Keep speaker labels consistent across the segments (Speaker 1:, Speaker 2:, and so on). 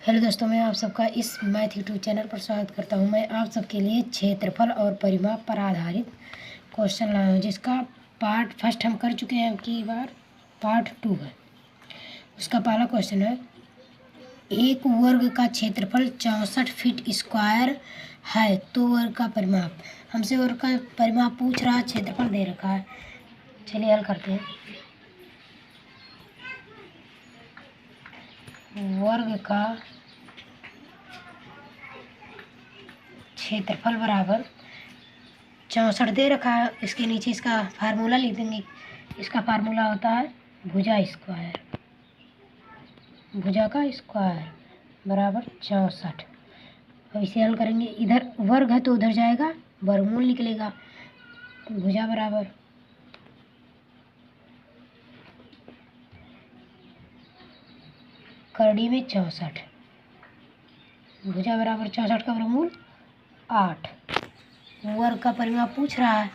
Speaker 1: Hello दोस्तों, मैं आप सबका इस मैथ यूट्यूब चैनल पर स्वागत करता हूं। मैं आप सबके लिए क्षेत्रफल और परिमाप पर आधारित क्वेश्चन लाया हूं, जिसका पार्ट फर्स्ट हम कर चुके हैं। अब की बार पार्ट 2 है। उसका पहला क्वेश्चन है, एक वर्ग का क्षेत्रफल 64 फीट स्क्वायर है, तो वर्ग का परिमाप। हमसे वर्ग का परिमाप पूछ रहा है, क्षेत्रफल दे रखा है। चलिए हल करते हैं। वर्ग का क्षेत्रफल बराबर 64 दे रखा है। इसके नीचे इसका फार्मूला लिख देंगे। इसका फार्मूला होता है भुजा स्क्वायर, भुजा का स्क्वायर बराबर 64। अब इसे हल करेंगे। इधर वर्ग है तो उधर जाएगा, वर्गमूल निकलेगा। भुजा बराबर करड़ी में 64, भुजा बराबर 64 का वर्गमूल 8। वर्ग का परिमाप पूछ रहा है।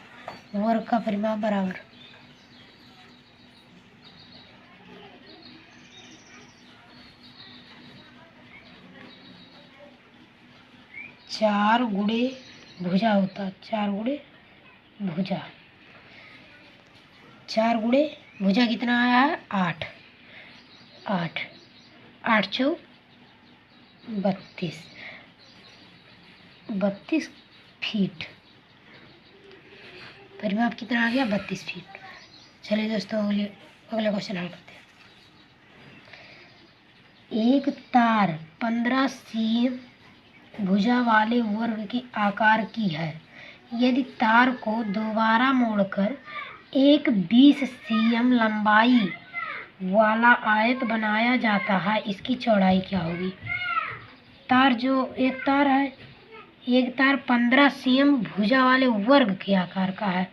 Speaker 1: वर्ग का परिमाप बराबर 4 गुणे भुजा होता है। 4 गुणे भुजा, 4 गुणे भुजा कितना आया है? 8। 8 चौक 32, 32 फीट। परिमाप कितना आ गया? 32 फीट। चलिए दोस्तों, अगला क्वेश्चन हल करते हैं। एक तार 15 सीएम भुजा वाले वर्ग के आकार की है। यदि तार को दोबारा मोड़कर एक 20 सीएम लंबाई वाला आयत बनाया जाता है, इसकी चौड़ाई क्या होगी? तार जो एक तार है, एक तार 15 सीएम भुजा वाले वर्ग के आकार का है।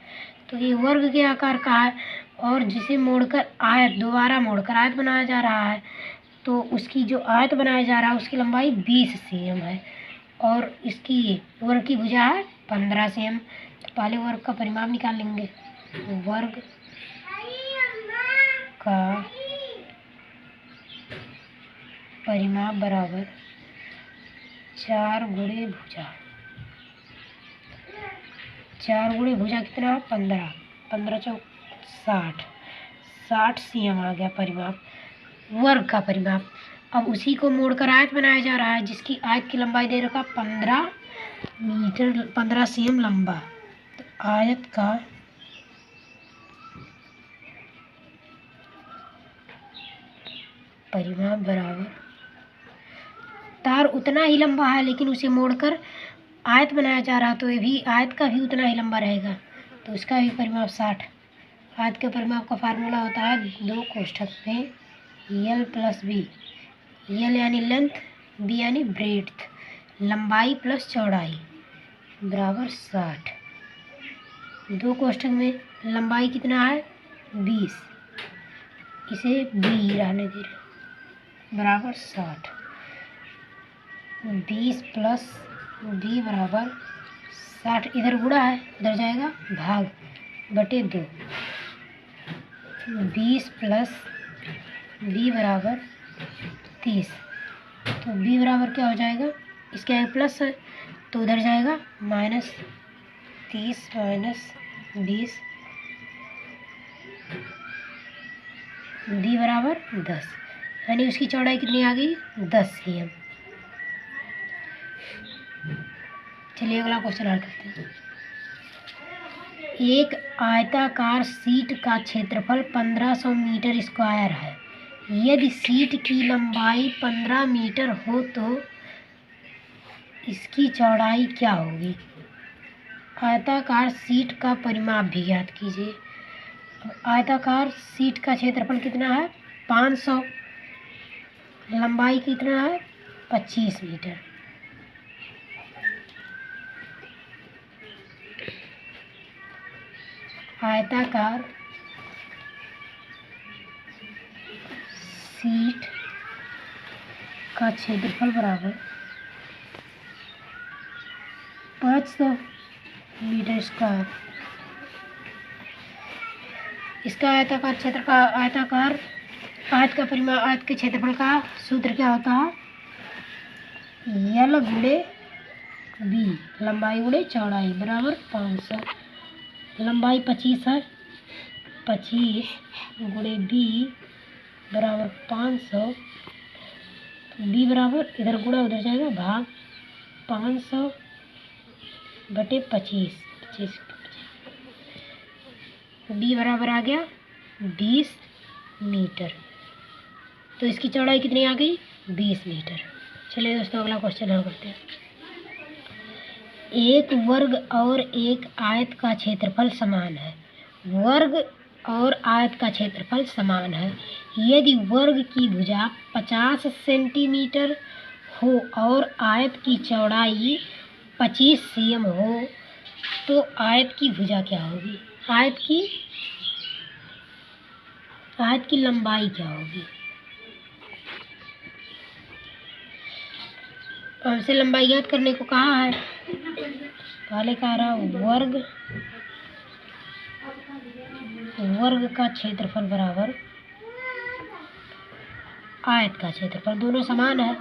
Speaker 1: तो ये वर्ग के आकार का है और जिसे मोड़कर आयत, दोबारा मोड़कर आयत बनाया जा रहा है, तो उसकी जो आयत बनाया जा रहा है उसकी लंबाई 20 सीएम है और इसकी वर्ग की भुजा है 15 सीएम। तो पहले वर्ग का परिमाप निकाल लेंगे। वर्ग का परिमाप बराबर 4 गुणे भुजा। 4 गुणे भुजा कितना? 15, 15 चौक 60, 60 सीएम आ गया परिमाप, वर्ग का परिमाप। अब उसी को मोड़कर आयत बनाया जा रहा है, जिसकी आयत की लंबाई दे रखा 15 मीटर, 15 सीएम लंबा। तो आयत का परिमाप बराबर, तार उतना ही लंबा है लेकिन उसे मोड़कर आयत बनाया जा रहा, तो ये भी आयत का भी उतना ही लंबा रहेगा, तो उसका भी परिमाप 60। आयत के परिमाप का फार्मूला होता है 2 कोष्ठक में यल प्लस बी। यल यानी लेंथ, बी यानी ब्रेड्थ, लंबाई प्लस चौड़ाई बराबर 60। 2 कोष्ठक में लंबाई कितना है? 20, इसे बी रहने दे रहे, बराबर 60। 20 प्लस बी बराबर 60। इधर गुणा है, उधर जाएगा भाग बटे 2। 20 प्लस बी बराबर 30। तो बी बराबर क्या हो जाएगा? इसके आगे प्लस है तो उधर जाएगा -30 - 20, बी बराबर 10, यानी उसकी चौड़ाई कितनी आ गई? 10 सीएम। चलिए अगला क्वेश्चन हल करते हैं। एक आयताकार शीट का क्षेत्रफल 1500 मीटर स्क्वायर है। यदि शीट की लंबाई 15 मीटर हो तो इसकी चौड़ाई क्या होगी? आयताकार शीट का परिमाप भी ज्ञात कीजिए। आयताकार शीट का क्षेत्रफल कितना है? 500, लंबाई कितना है? 25 मीटर। आयताकार शीट का क्षेत्रफल बराबर 500 मीटर स्क्वायर। इसका आयताकार क्षेत्र का आयत का परिमाप, आयत के क्षेत्रफल का सूत्र क्या होता है? यल गुणे बी, लंबाई गुणे चौड़ाई बराबर 500। लंबाई 25 है, 25 गुणे बी बराबर 500। बी बराबर इधर गुणा उधर जाएगा भाग 500 बटे 25। बी बराबर आ गया 20 मीटर। तो इसकी चौड़ाई कितनी आ गई? 20 मीटर। चलिए दोस्तों अगला क्वेश्चन हल करते हैं। एक वर्ग और एक आयत का क्षेत्रफल समान है। वर्ग और आयत का क्षेत्रफल समान है। यदि वर्ग की भुजा 50 सेंटीमीटर हो और आयत की चौड़ाई 25 cm हो तो आयत की भुजा क्या होगी? आयत की लंबाई क्या होगी? हमसे लंबाई ज्ञात करने को कहा है। पहले कह रहा वर्ग का क्षेत्रफल बराबर आयत का क्षेत्रफल, दोनों समान है।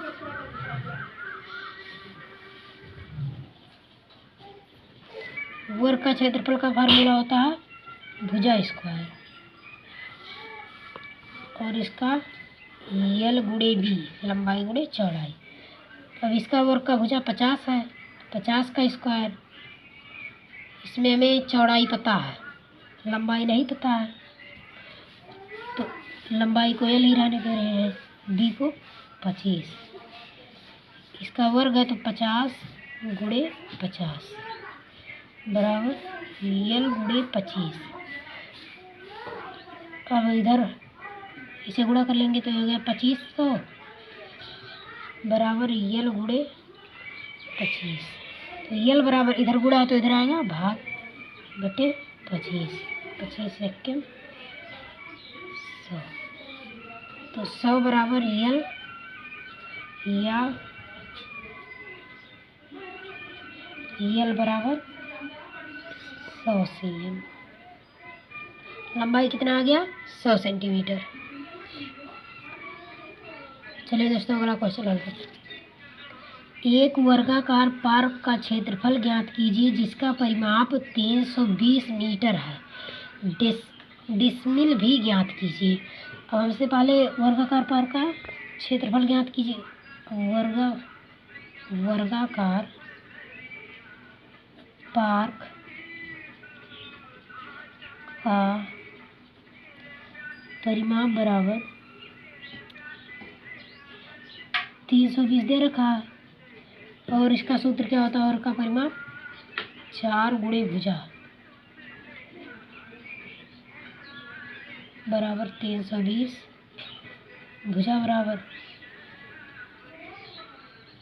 Speaker 1: वर्ग का क्षेत्रफल का फार्मूला होता है भुजा स्क्वायर और इसका यल गुणे बी, लंबाई गुणे चौड़ाई। अब इसका वर्ग का भुजा 50 है, 50 का स्क्वायर। इसमें हमें चौड़ाई पता है, लंबाई नहीं पता है, तो लंबाई को यल ही रहने दे रहे हैं, बी को 25। इसका वर्ग है तो 50 गुणे 50 बराबर यल गुणे 25। अब इधर इसे गुणा कर लेंगे तो हो गया 2500 बराबर यल गुणे 25। तो यल बराबर इधर गुणा है तो इधर आएगा भाग बटे 25। 25 सेकंड 100, तो 100 बराबर यल या यल बराबर 100 cm। लंबाई कितना आ गया? 100 सेंटीमीटर। चलिए दोस्तों अगला क्वेश्चन हल करते हैं। एक वर्गाकार पार्क का क्षेत्रफल ज्ञात कीजिए जिसका परिमाप 320 मीटर है। डिसमिल भी ज्ञात कीजिए। अब हमसे पहले वर्गाकार पार्क का क्षेत्रफल ज्ञात कीजिए। वर्गाकार पार्क का परिमाप बराबर 320 दे रखा है और इसका सूत्र क्या होता है? और का परिमाप 4 गुणे भुजा बराबर 320, भुजा बराबर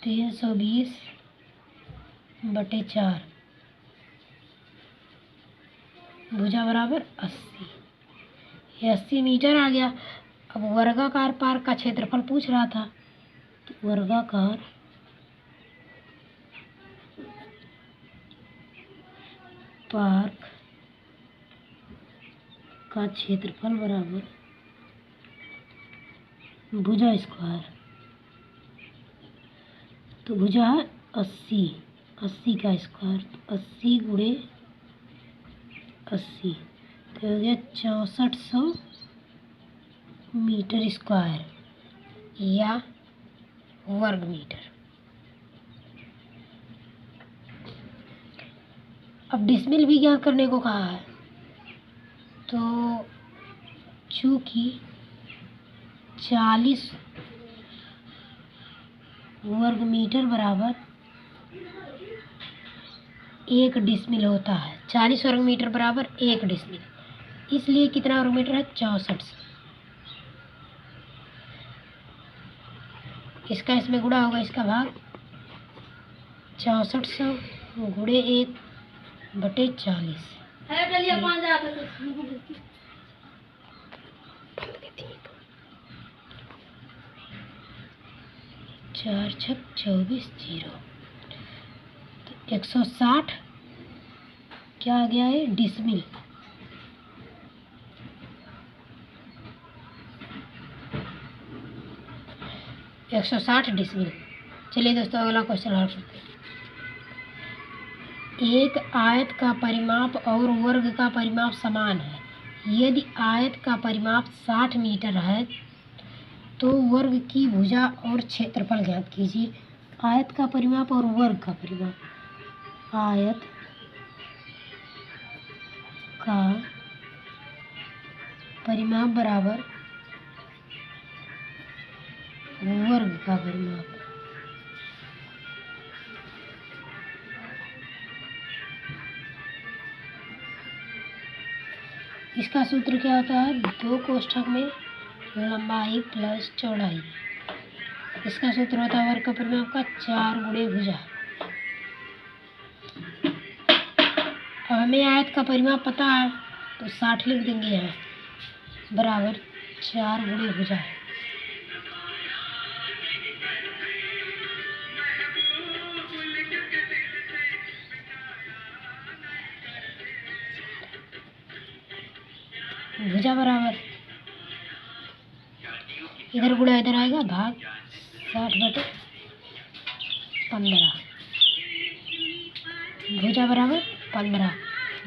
Speaker 1: 320 बटे 4, भुजा बराबर 80। ये 80 मीटर आ गया। अब वर्गाकार पार्क का क्षेत्रफल पूछ रहा था, तो वर्गाकार पार्क का क्षेत्रफल बराबर भुजा स्क्वायर। तो भुजा है 80, 80 का स्क्वायर, तो 80 गुणे 80 तो हो गया 6400 मीटर स्क्वायर या वर्ग मीटर। अब डिसमिल भी ज्ञात करने को कहा है, तो चूँकि 40 वर्ग मीटर बराबर 1 डिसमिल होता है। 40 वर्ग मीटर बराबर 1 डिसमिल, इसलिए कितना वर्ग मीटर है? 6400। इसका इसमें गुणा होगा, इसका भाग 6400 गुणे 1 बटे 40। 4 छक 24 0, तो 160 क्या आ गया है? डिसमिल। एक 160 डिसमिल। चलिए दोस्तों अगला क्वेश्चन हल करते हैं। एक आयत का परिमाप और वर्ग का परिमाप समान है। यदि आयत का परिमाप 60 मीटर है तो वर्ग की भुजा और क्षेत्रफल ज्ञात कीजिए। आयत का परिमाप और वर्ग का परिमाप। आयत का परिमाप बराबर वर्ग का परिमाप। इसका सूत्र क्या होता है? 2 कोष्ठक में लंबाई प्लस चौड़ाई। इसका सूत्र होता है वर्ग का परिमाप का 4 गुणे भुजा। अब हमें आयत का परिमाप पता है तो 60 लिख देंगे यहाँ, बराबर 4 गुणे भुजा। भुजा बराबर इधर गुणा इधर आएगा, भाग 60/15। भुजा बराबर 15।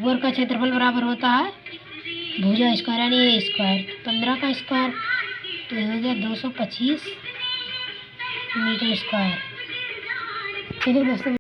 Speaker 1: वर्ग का क्षेत्रफल बराबर होता है भुजा स्क्वायर यानी ए स्क्वायर। 15 का स्क्वायर तो ये हो गया 225 मीटर स्क्वायर। चलिए दोस्तों